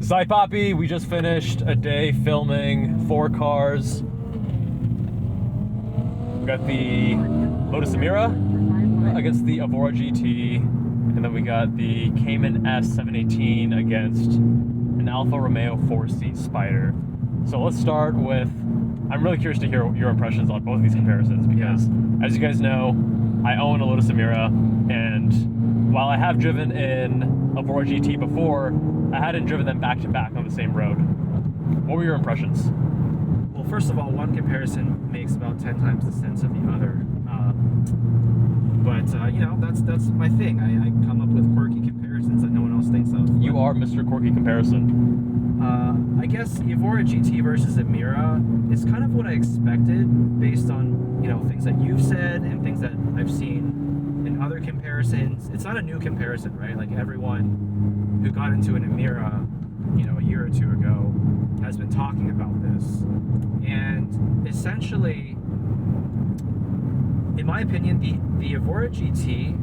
Zy Poppy, we just finished a day filming 4 cars. We got the Lotus Emira against the Evora GT, and then we got the Cayman S718 against an Alfa Romeo 4C Spider. So let's start with, I'm really curious to hear your impressions on both of these comparisons because, as you guys know, I own a Lotus Emira, and while I have driven in Evora GT before, I hadn't driven them back to back on the same road. What were your impressions? Well, first of all, one comparison makes about 10 times the sense of the other. You know, that's my thing. I come up with quirky comparisons that no one else thinks of. You are Mr. Quirky Comparison. I guess Evora GT versus Emira is kind of what I expected based on, you know, things that you've said and things that I've seen in other comparisons. It's not a new comparison, right? Like everyone who got into an Emira, you know, a year or two ago has been talking about this. And essentially, in my opinion, the Evora GT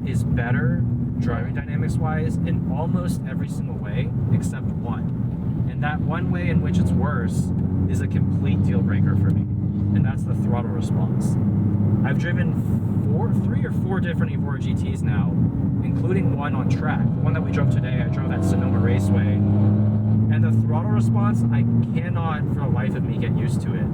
is better driving dynamics wise in almost every single way except one. And that one way in which it's worse is a complete deal breaker for me. And that's the throttle response. I've driven 3 or 4 different Evora GTs now, including one on track. The one that we drove today, I drove at Sonoma Raceway. And the throttle response, I cannot for the life of me get used to it.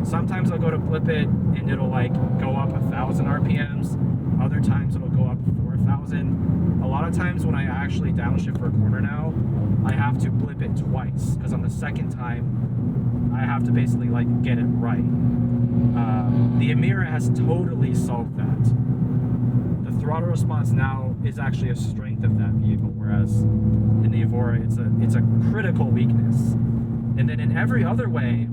Sometimes I'll go to flip it and it'll like go up 1,000 RPMs. Other times it'll go up 4,000. A lot of times when I actually downshift for a corner now, I have to blip it twice because on the second time I have to basically like get it right. The Emira has totally solved that. The throttle response now is actually a strength of that vehicle, whereas in the Evora it's a critical weakness. And then in every other way,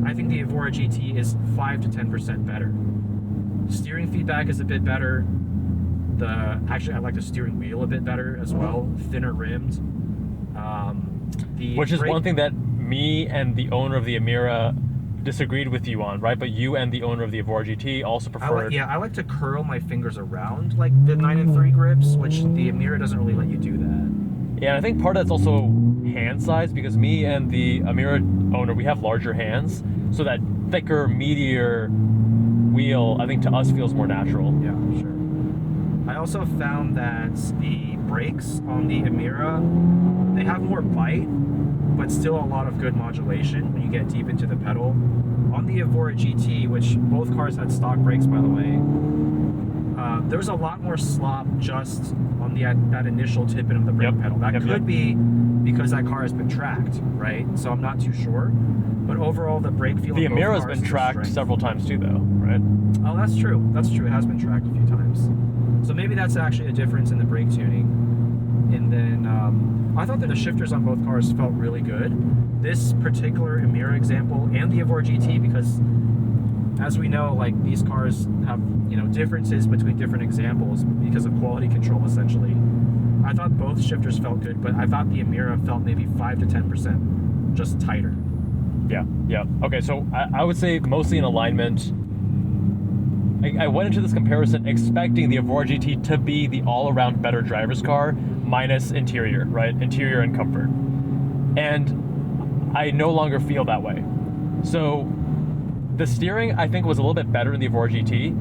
I think the Evora GT is 5 to 10% better. Steering feedback is a bit better. Actually, I like the steering wheel a bit better as well, thinner rimmed. Which is one thing that me and the owner of the Emira disagreed with you on, right? But you and the owner of the Evora GT also preferred... I like to curl my fingers around like the 9-3 grips, which the Emira doesn't really let you do that. Yeah, I think part of that's also hand size, because me and the Emira owner, we have larger hands, so that thicker, meatier wheel, I think to us feels more natural. Yeah, sure. I also found that the brakes on the Emira, they have more bite, but still a lot of good modulation when you get deep into the pedal. On the Evora GT, which both cars had stock brakes by the way, there's a lot more slop just on that initial tip-in of the brake pedal. That could be because that car has been tracked, right? So I'm not too sure. But overall, the brake feel. The Emira has been tracked several times too, though, right? Oh, that's true. That's true. It has been tracked a few times. So maybe that's actually a difference in the brake tuning. And then I thought that the shifters on both cars felt really good. This particular Emira example and the Evora GT, because as we know, like these cars have, you know, differences between different examples because of quality control, essentially. I thought both shifters felt good, but I thought the Emira felt maybe 5 to 10% just tighter. Yeah. Okay, so I would say mostly in alignment. I went into this comparison expecting the Evora GT to be the all-around better driver's car, minus interior, right? Interior and comfort. And I no longer feel that way. So the steering, I think, was a little bit better in the Evora GT,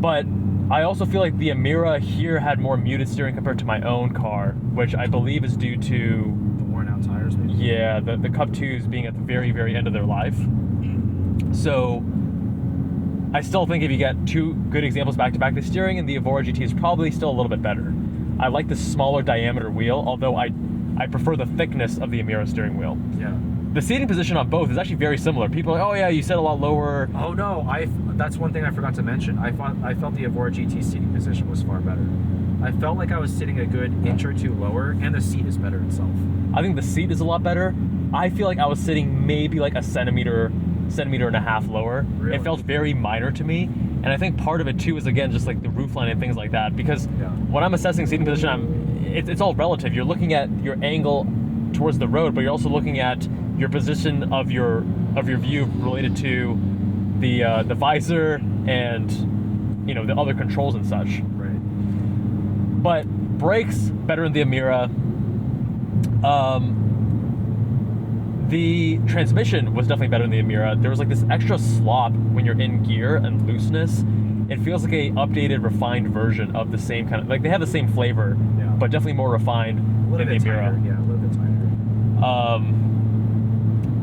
but I also feel like the Emira here had more muted steering compared to my own car, which I believe is due to the worn out tires, maybe? Yeah, the Cup 2s being at the very, very end of their life. So I still think if you get 2 good examples back to back, the steering in the Evora GT is probably still a little bit better. I like the smaller diameter wheel, although I prefer the thickness of the Emira steering wheel. Yeah. The seating position on both is actually very similar. People are like, oh yeah, you said a lot lower. Oh no, that's one thing I forgot to mention. I felt the Evora GT seating position was far better. I felt like I was sitting a good inch or 2 lower, and the seat is better itself. I think the seat is a lot better. I feel like I was sitting maybe like a centimeter and a half lower. Really? It felt very minor to me. And I think part of it too is, again, just like the roofline and things like that. Because when I'm assessing seating position, it's all relative. You're looking at your angle towards the road, but you're also looking at your position of your view related to the visor and, you know, the other controls and such. Right. But brakes better in the Emira. The transmission was definitely better than the Emira. There was like this extra slop when you're in gear and looseness. It feels like a updated, refined version of the same kind of, like they have the same flavor, but definitely more refined than the Emira. Yeah, a little bit tighter.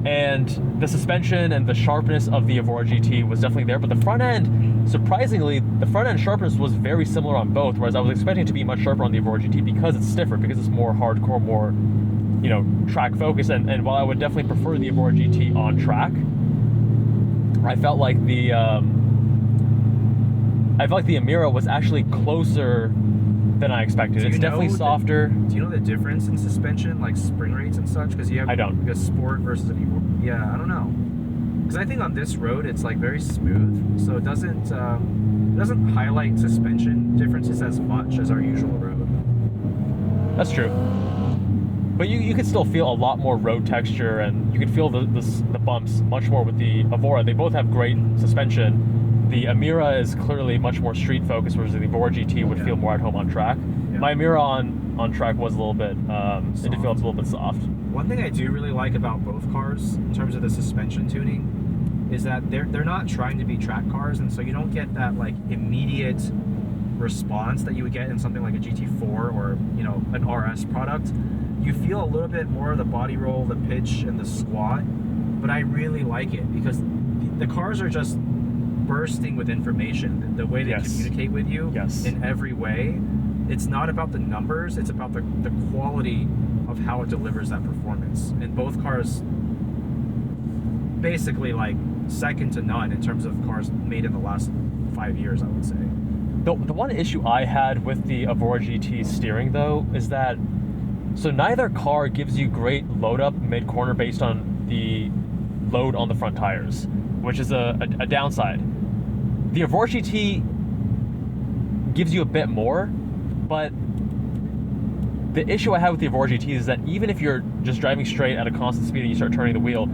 And the suspension and the sharpness of the Evora GT was definitely there, but the front end, surprisingly, the front end sharpness was very similar on both, whereas I was expecting it to be much sharper on the Evora GT because it's stiffer, because it's more hardcore, more, you know, track focused. And while I would definitely prefer the Evora GT on track, I felt like the Emira was actually closer than I expected. It's definitely softer. Do you know the difference in suspension, like spring rates and such? Because you have a Sport versus an Evora. Yeah, I don't know. Because I think on this road it's like very smooth, so it doesn't highlight suspension differences as much as our usual road. That's true. But you could still feel a lot more road texture, and you could feel the bumps much more with the Evora. They both have great suspension. The Emira is clearly much more street focused, whereas the Evora GT would feel more at home on track. Yeah. My Emira on track was a little bit, it did feel a little bit soft. One thing I do really like about both cars in terms of the suspension tuning is that they're not trying to be track cars, and so you don't get that like immediate response that you would get in something like a GT4 or, you know, an RS product. You feel a little bit more of the body roll, the pitch, and the squat, but I really like it because the cars are just bursting with information. The way they communicate with you in every way. It's not about the numbers, it's about the quality of how it delivers that performance. And both cars basically like second to none in terms of cars made in the last 5 years, I would say. The one issue I had with the Evora GT steering though is that so neither car gives you great load up mid-corner based on the load on the front tires, which is a downside. The Evora GT gives you a bit more, but the issue I have with the Evora GT is that even if you're just driving straight at a constant speed and you start turning the wheel,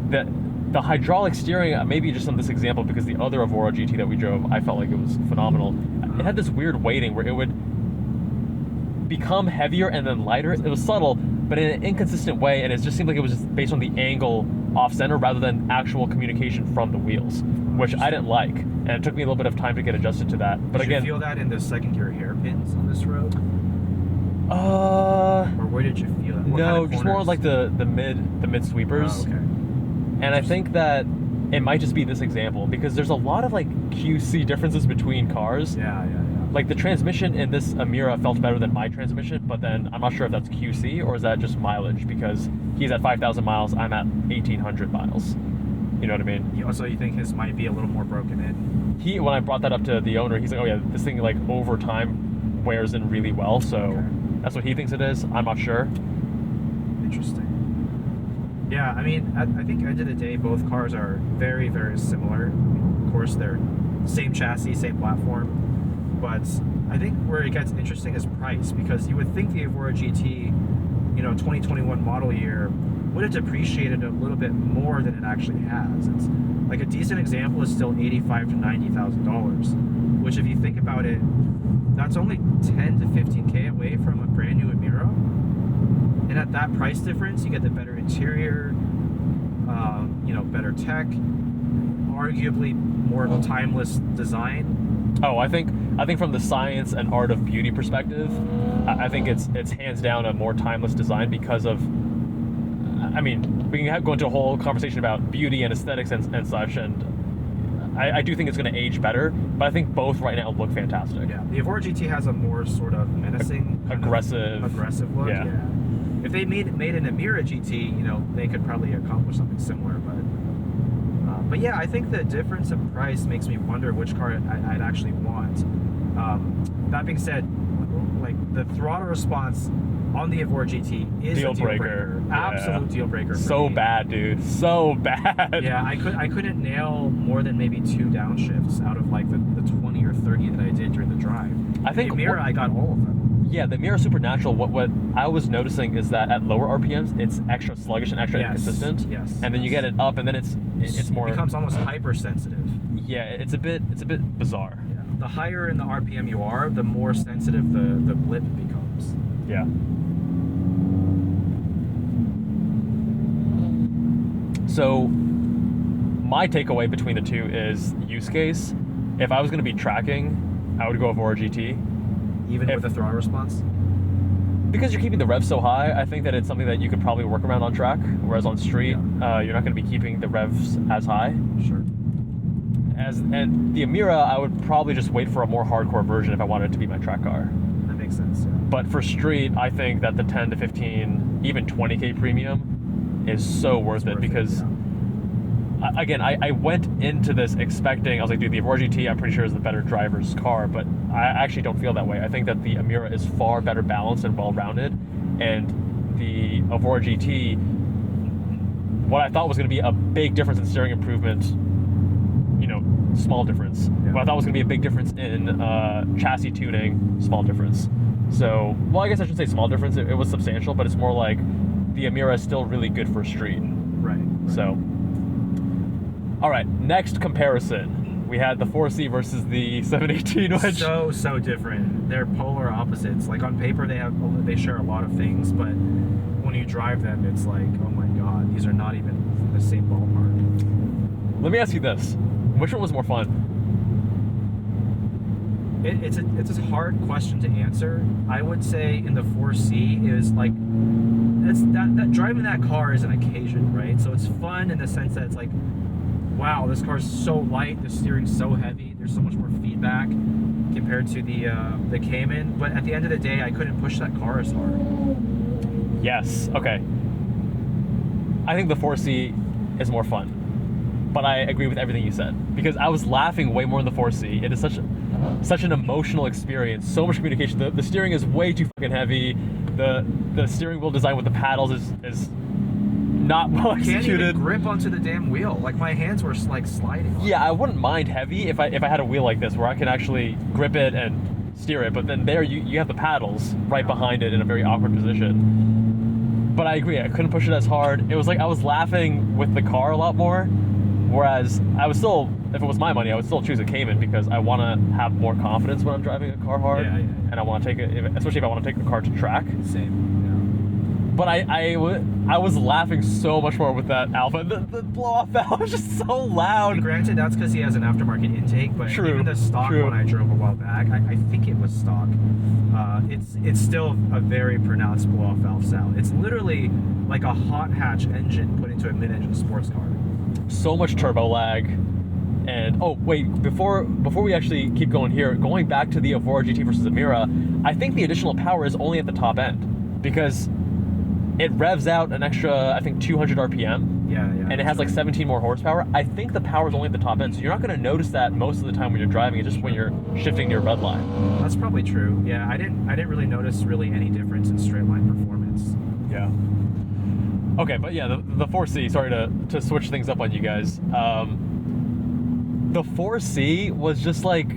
the hydraulic steering, maybe just on this example because the other Evora GT that we drove, I felt like it was phenomenal. It had this weird weighting where it would become heavier and then lighter. It was subtle, but in an inconsistent way, and it just seemed like it was just based on the angle off center rather than actual communication from the wheels, which I didn't like, and it took me a little bit of time to get adjusted to that. But did again, you feel that in the second gear hairpins on this road? Or where did you feel that? No, just more like the mid sweepers. Oh, okay. And I think that it might just be this example because there's a lot of like QC differences between cars. Yeah. Like the transmission in this Emira felt better than my transmission, but then I'm not sure if that's QC or is that just mileage because he's at 5,000 miles, I'm at 1,800 miles. You know what I mean? So you think his might be a little more broken in? When I brought that up to the owner, he's like, oh yeah, this thing like over time wears in really well, so that's what he thinks it is. I'm not sure. Interesting. Yeah, I mean, I think end of the day, both cars are very, very similar. Of course, they're same chassis, same platform. But I think where it gets interesting is price, because you would think the Evora GT, 2021 model year, would have depreciated a little bit more than it actually has. It's like a decent example is still $85,000 to $90,000, which if you think about it, that's only 10 to 15K away from a brand new Emira. And at that price difference, you get the better interior, better tech, arguably more timeless design. Oh, I think from the science and art of beauty perspective, I think it's hands down a more timeless design because of, I mean, we can go into a whole conversation about beauty and aesthetics and such, and I do think it's going to age better, but I think both right now look fantastic. Yeah, the Evora GT has a more sort of menacing, aggressive look. Yeah. If they made an Emira GT, they could probably accomplish something similar, but yeah, I think the difference in price makes me wonder which car I'd actually want. That being said, like the throttle response on the Evora GT is deal a deal breaker. Absolute deal breaker. So bad, dude. So bad. Yeah, I couldn't nail more than maybe 2 downshifts out of like the 20 or 30 that I did during the drive. I think the Emira, I got all of them. Yeah, the Emira Supernatural, what I was noticing is that at lower RPMs, it's extra sluggish and extra inconsistent. Yes. And then you get it up, and then it's more. It becomes almost hypersensitive. Yeah, it's a bit bizarre. Yeah. The higher in the RPM you are, the more sensitive the blip becomes. Yeah. So my takeaway between the two is use case. If I was going to be tracking, I would go Evora GT. Even with the throttle response? Because you're keeping the revs so high, I think that it's something that you could probably work around on track, whereas on street, you're not going to be keeping the revs as high. Sure. And the Emira, I would probably just wait for a more hardcore version if I wanted it to be my track car. That makes sense, yeah. But for street, I think that the 10 to 15, even 20K premium is so worth it because, again, I went into this expecting, I was like, dude, the Evora GT, I'm pretty sure is the better driver's car, but I actually don't feel that way. I think that the Emira is far better balanced and well-rounded, and the Evora GT, what I thought was going to be a big difference in steering improvement, you know, small difference. Yeah. What I thought was going to be a big difference in chassis tuning, small difference. So, well, I guess I should say small difference. It was substantial, but it's more like the Emira is still really good for street. Right. So, all right, next comparison. We had the 4C versus the 718, which so different. They're polar opposites. Like on paper, they share a lot of things, but when you drive them, it's like, oh my god, these are not even the same ballpark. Let me ask you this: which one was more fun? It's a hard question to answer. I would say in the 4C is like that driving that car is an occasion, right? So it's fun in the sense that it's like, wow, this car's so light, the steering's so heavy, there's so much more feedback compared to the Cayman. But at the end of the day, I couldn't push that car as hard. Yes. Okay. I think the 4C is more fun, but I agree with everything you said because I was laughing way more in the 4C. It is such an emotional experience. So much communication. The steering is way too fucking heavy. The steering wheel design with the paddles is not well executed. Can't even grip onto the damn wheel. Like my hands were like sliding. Yeah, I wouldn't mind heavy if I had a wheel like this where I can actually grip it and steer it. But then there you have the paddles right behind it in a very awkward position. But I agree, I couldn't push it as hard. It was like I was laughing with the car a lot more. Whereas I was still, if it was my money, I would still choose a Cayman because I want to have more confidence when I'm driving a car hard. Yeah. And I want to take it, especially if I want to take the car to track. Same. But I was laughing so much more with that Alfa. The blow-off valve was just so loud. And granted, that's because he has an aftermarket intake, but even the stock one I drove a while back, I think it was stock. It's still a very pronounced blow-off valve sound. It's literally like a hot hatch engine put into a mid-engine sports car. So much turbo lag. And oh wait, before we actually keep going here, going back to the Evora GT versus Emira, I think the additional power is only at the top end because it revs out an extra, I think, 200 RPM. Yeah. And it has like 17 more horsepower. I think the power is only at the top end, so you're not going to notice that most of the time when you're driving. It's just when you're shifting your red line. That's probably true. Yeah, I didn't really notice any difference in straight line performance. Yeah. Okay, but yeah, the 4C. Sorry to switch things up on you guys. The 4C was just like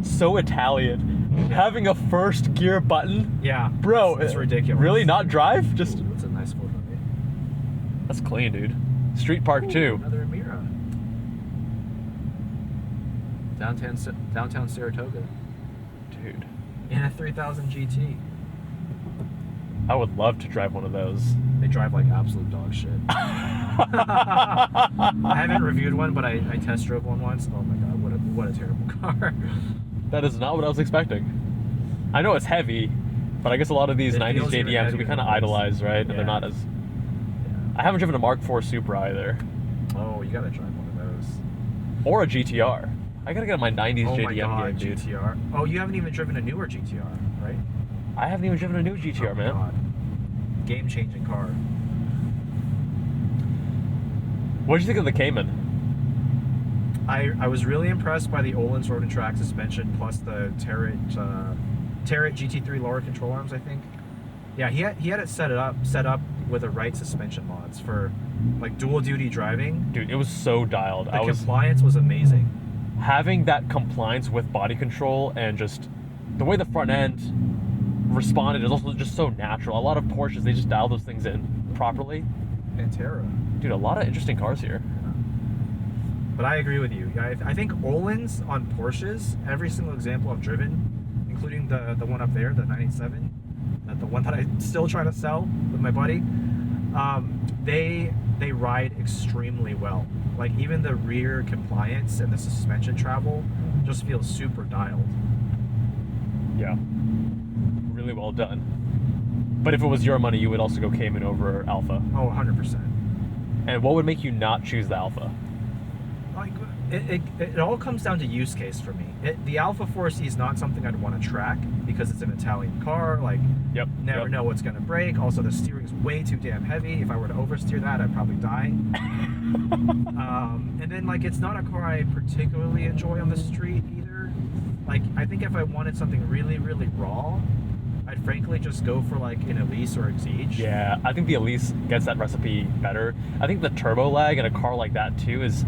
so Italian. Having a first gear button. Yeah. Bro, it's ridiculous. Really? Not drive? Just. Ooh, that's a nice photo. That's clean, dude. Street park too. Another Emira. Downtown Saratoga. Dude. In a 3000 GT. I would love to drive one of those. They drive like absolute dog shit. I haven't reviewed one, but I test drove one once. Oh my god, what a terrible car. That is not what I was expecting. I know it's heavy, but I guess a lot of these 90s JDMs we kind of idolize, right? And they're not as... Yeah. I haven't driven a Mark IV Supra either. Oh, you gotta drive one of those. Or a GTR. I gotta get my 90s JDM my god, game, dude. GTR. Oh, you haven't even driven a newer GTR, right? I haven't even driven a new GTR, man. God. Game-changing car. What did you think of the Cayman? I was really impressed by the Öhlins road and track suspension plus the Tarot GT3 lower control arms, I think. Yeah, he had it set up with the right suspension mods for like dual duty driving. Dude, it was so dialed. The compliance was amazing. Having that compliance with body control and just the way the front end responded is also just so natural. A lot of Porsches, they just dial those things in properly. And Terra. Dude, a lot of interesting cars here. But I agree with you. I think Öhlins on Porsches, every single example I've driven, including the one up there, the 987, the one that I'm still trying to sell with my buddy, they they ride extremely well. Like even the rear compliance and the suspension travel just feels super dialed. Yeah. Really well done. But if it was your money, you would also go Cayman over Alfa. Oh, 100%. And what would make you not choose the Alfa? Like it all comes down to use case for me. The Alfa 4C is not something I'd want to track because it's an Italian car. Like, never know what's gonna break. Also, the steering's way too damn heavy. If I were to oversteer that, I'd probably die. And then like, it's not a car I particularly enjoy on the street either. Like, I think if I wanted something really, really raw, I'd frankly just go for like an Öhlins or Exige. Yeah, I think the Öhlins gets that recipe better. I think the turbo lag in a car like that too it's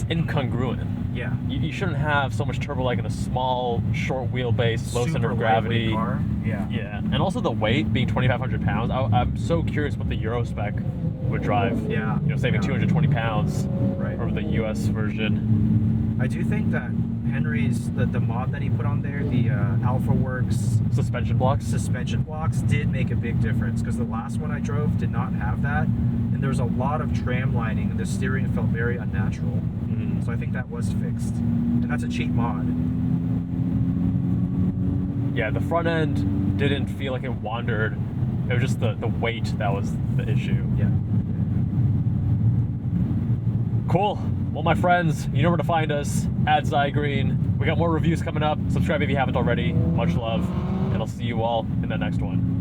incongruent. Yeah. You shouldn't have so much turbo lag in a small, short wheelbase, low center of gravity car. Yeah. Yeah, and also the weight being 2,500 pounds. I'm so curious what the Euro spec would drive. Yeah. You know, saving 220 pounds right. over the US version. I do think that Henry's the mod that he put on there, the Alpha Works suspension blocks did make a big difference because the last one I drove did not have that, and there was a lot of tram lining and the steering felt very unnatural. So I think that was fixed, and that's a cheap mod. Yeah, the front end didn't feel like it wandered. It was just the weight that was the issue. Yeah. Cool. Well, my friends, you know where to find us, at Zygrene. We got more reviews coming up. Subscribe if you haven't already. Much love, and I'll see you all in the next one.